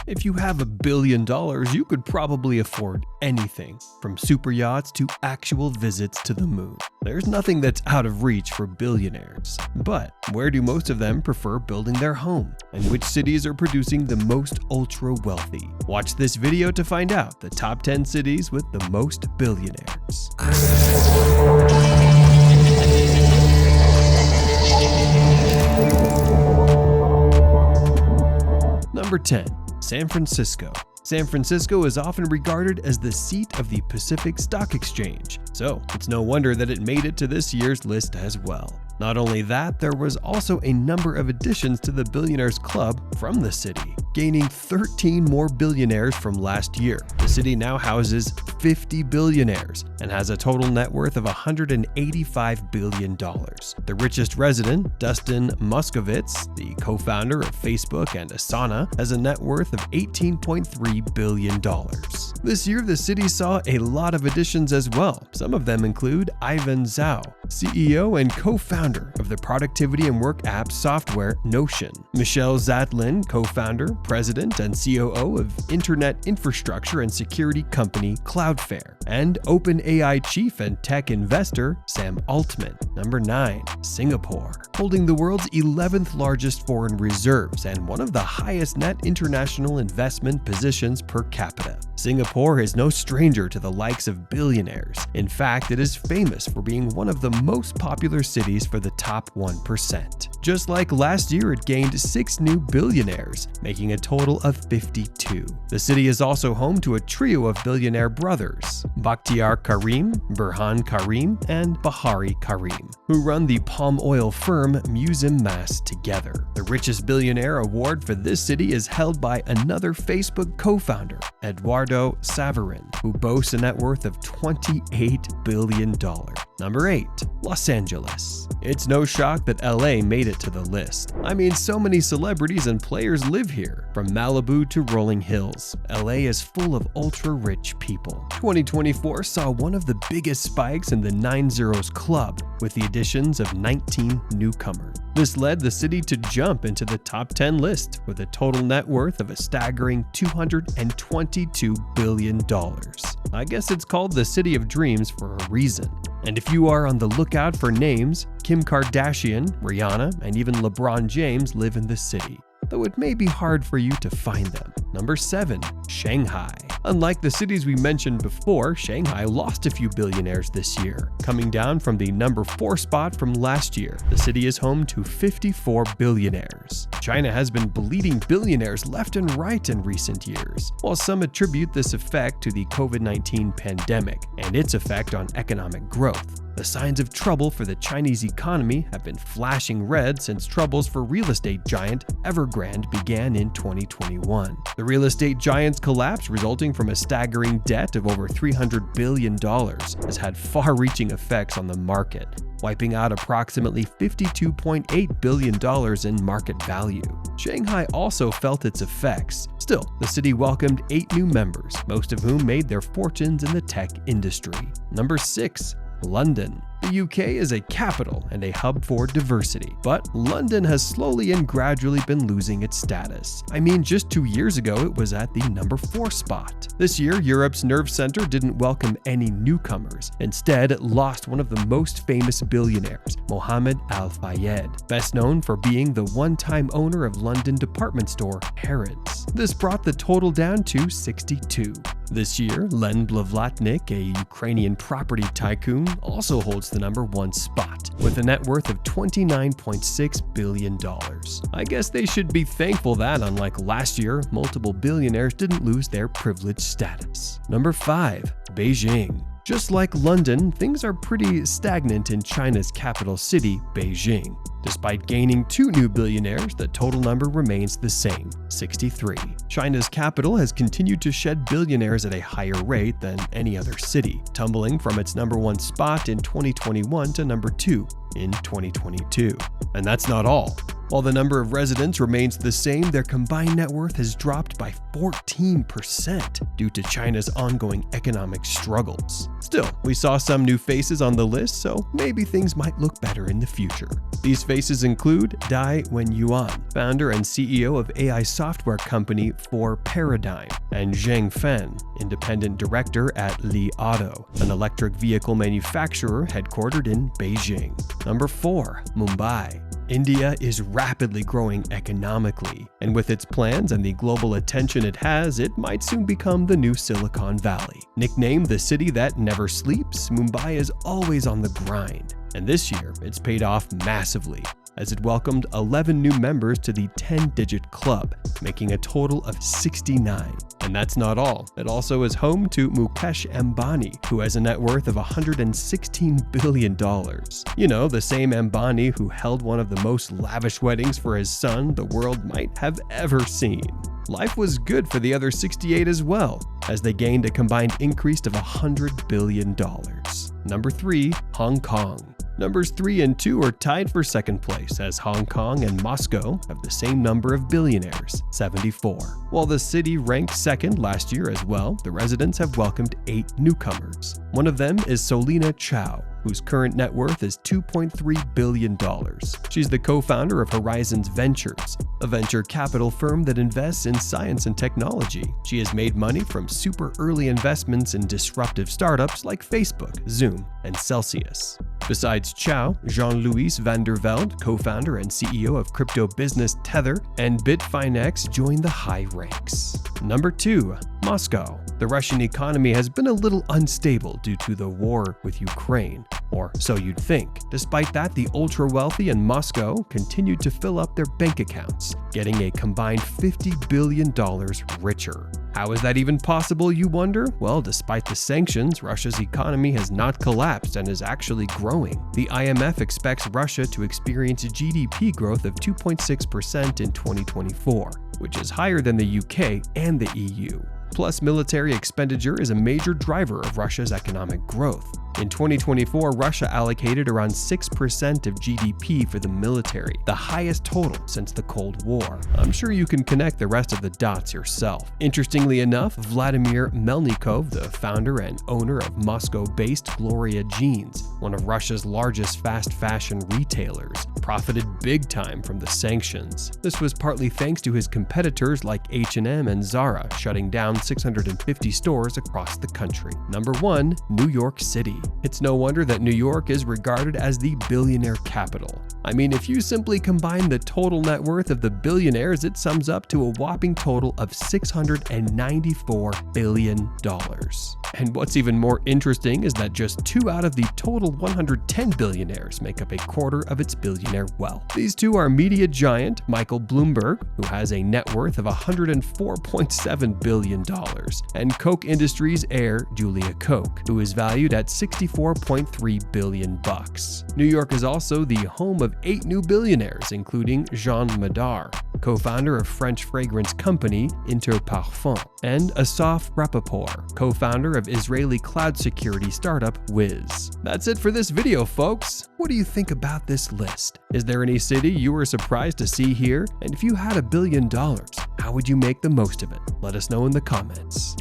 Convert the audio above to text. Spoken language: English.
If you have $1 billion, you could probably afford anything, from super yachts to actual visits to the moon. There's nothing that's out of reach for billionaires. But where do most of them prefer building their home? And which cities are producing the most ultra-wealthy? Watch this video to find out the top 10 cities with the most billionaires. Number 10. San Francisco. San Francisco is often regarded as the seat of the Pacific Stock Exchange, so it's no wonder that it made it to this year's list as well. Not only that, there was also a number of additions to the Billionaires Club from the city, gaining 13 more billionaires from last year. The city now houses 50 billionaires and has a total net worth of $185 billion. The richest resident, Dustin Moskovitz, the co-founder of Facebook and Asana, has a net worth of $18.3 billion. This year, the city saw a lot of additions as well. Some of them include Ivan Zhao, CEO and co-founder of the productivity and work app software Notion; Michelle Zatlyn, co-founder, president, and COO of internet infrastructure and security company Cloudflare; and OpenAI chief and tech investor Sam Altman. Number 9. Singapore. Holding the world's 11th largest foreign reserves and one of the highest net international investment positions per capita, Singapore is no stranger to the likes of billionaires. In fact, it is famous for being one of the most popular cities for the top 1%. Just like last year, it gained 6 new billionaires, making a total of 52. The city is also home to a trio of billionaire brothers, Bakhtiar Karim, Burhan Karim, and Bahari Karim, who run the palm oil firm Musim Mas together. The richest billionaire award for this city is held by another Facebook co-founder, Eduardo Saverin, who boasts a net worth of $28 billion. Number 8. Los Angeles. It's no shock that LA made it to the list. I mean, so many celebrities and players live here. From Malibu to Rolling Hills, LA is full of ultra-rich people. 2024 saw one of the biggest spikes in the 9-Zeros Club, with the additions of 19 newcomers. This led the city to jump into the top 10 list with a total net worth of a staggering $222 billion. I guess it's called the City of Dreams for a reason. And if you are on the lookout for names, Kim Kardashian, Rihanna, and even LeBron James live in the city, though it may be hard for you to find them. Number 7. Shanghai. Unlike the cities we mentioned before, Shanghai lost a few billionaires this year, coming down from the number 4 spot from last year. The city is home to 54 billionaires. China has been bleeding billionaires left and right in recent years. While some attribute this effect to the COVID-19 pandemic and its effect on economic growth, the signs of trouble for the Chinese economy have been flashing red since troubles for real estate giant Evergrande began in 2021. The real estate giant's collapse, resulting from a staggering debt of over $300 billion, has had far-reaching effects on the market, wiping out approximately $52.8 billion in market value. Shanghai also felt its effects. Still, the city welcomed 8 new members, most of whom made their fortunes in the tech industry. Number 6. London. The UK is a capital and a hub for diversity, but London has slowly and gradually been losing its status. I mean, just 2 years ago, it was at the number 4 spot. This year, Europe's nerve center didn't welcome any newcomers. Instead, it lost one of the most famous billionaires, Mohammed Al Fayed, best known for being the one-time owner of London department store Harrods. This brought the total down to 62. This year, Len Blavatnik, a Ukrainian property tycoon, also holds the number 1 spot, with a net worth of $29.6 billion. I guess they should be thankful that, unlike last year, multiple billionaires didn't lose their privileged status. Number 5. Beijing. Just like London, things are pretty stagnant in China's capital city, Beijing. Despite gaining 2 new billionaires, the total number remains the same, 63. China's capital has continued to shed billionaires at a higher rate than any other city, tumbling from its number 1 spot in 2021 to number 2. in 2022. And that's not all. While the number of residents remains the same, their combined net worth has dropped by 14% due to China's ongoing economic struggles. Still, we saw some new faces on the list, so maybe things might look better in the future. These faces include Dai Wenyuan, founder and CEO of AI software company For Paradigm, and Zheng Fen, independent director at Li Auto, an electric vehicle manufacturer headquartered in Beijing. Number 4. Mumbai. India is rapidly growing economically, and with its plans and the global attention it has, it might soon become the new Silicon Valley. Nicknamed the city that never sleeps, Mumbai is always on the grind, and this year it's paid off massively, as it welcomed 11 new members to the 10-digit club, making a total of 69. And that's not all. It also is home to Mukesh Ambani, who has a net worth of $116 billion. You know, the same Ambani who held one of the most lavish weddings for his son the world might have ever seen. Life was good for the other 68 as well, as they gained a combined increase of $100 billion. Number 3. Hong Kong. Numbers 3 and 2 are tied for second place, as Hong Kong and Moscow have the same number of billionaires, 74. While the city ranked second last year as well, the residents have welcomed 8 newcomers. One of them is Solina Chow, whose current net worth is $2.3 billion. She's the co-founder of Horizons Ventures, a venture capital firm that invests in science and technology. She has made money from super early investments in disruptive startups like Facebook, Zoom, and Celsius. Besides Chow, Jean-Louis van der Velde, co-founder and CEO of crypto business Tether, and Bitfinex joined the high ranks. Number 2. Moscow. The Russian economy has been a little unstable due to the war with Ukraine, or so you'd think. Despite that, the ultra-wealthy in Moscow continued to fill up their bank accounts, getting a combined $50 billion richer. How is that even possible, you wonder? Well, despite the sanctions, Russia's economy has not collapsed and is actually growing. The IMF expects Russia to experience GDP growth of 2.6% in 2024, which is higher than the UK and the EU. Plus, military expenditure is a major driver of Russia's economic growth. In 2024, Russia allocated around 6% of GDP for the military, the highest total since the Cold War. I'm sure you can connect the rest of the dots yourself. Interestingly enough, Vladimir Melnikov, the founder and owner of Moscow-based Gloria Jeans, one of Russia's largest fast fashion retailers, profited big time from the sanctions. This was partly thanks to his competitors like H&M and Zara shutting down 650 stores across the country. Number 1. New York City. It's no wonder that New York is regarded as the billionaire capital. I mean, if you simply combine the total net worth of the billionaires, it sums up to a whopping total of $694 billion. And what's even more interesting is that just 2 out of the total 110 billionaires make up a quarter of its billionaire wealth. These 2 are media giant Michael Bloomberg, who has a net worth of $104.7 billion, and Coke Industries heir Julia Koch, who is valued at $64.3 billion. New York is also the home of 8 new billionaires, including Jean Madar, co-founder of French fragrance company Interparfum, and Asaf Rappaport, co-founder of Israeli cloud security startup Wiz. That's it for this video, folks. What do you think about this list? Is there any city you were surprised to see here? And if you had $1 billion, how would you make the most of it? Let us know in the comments.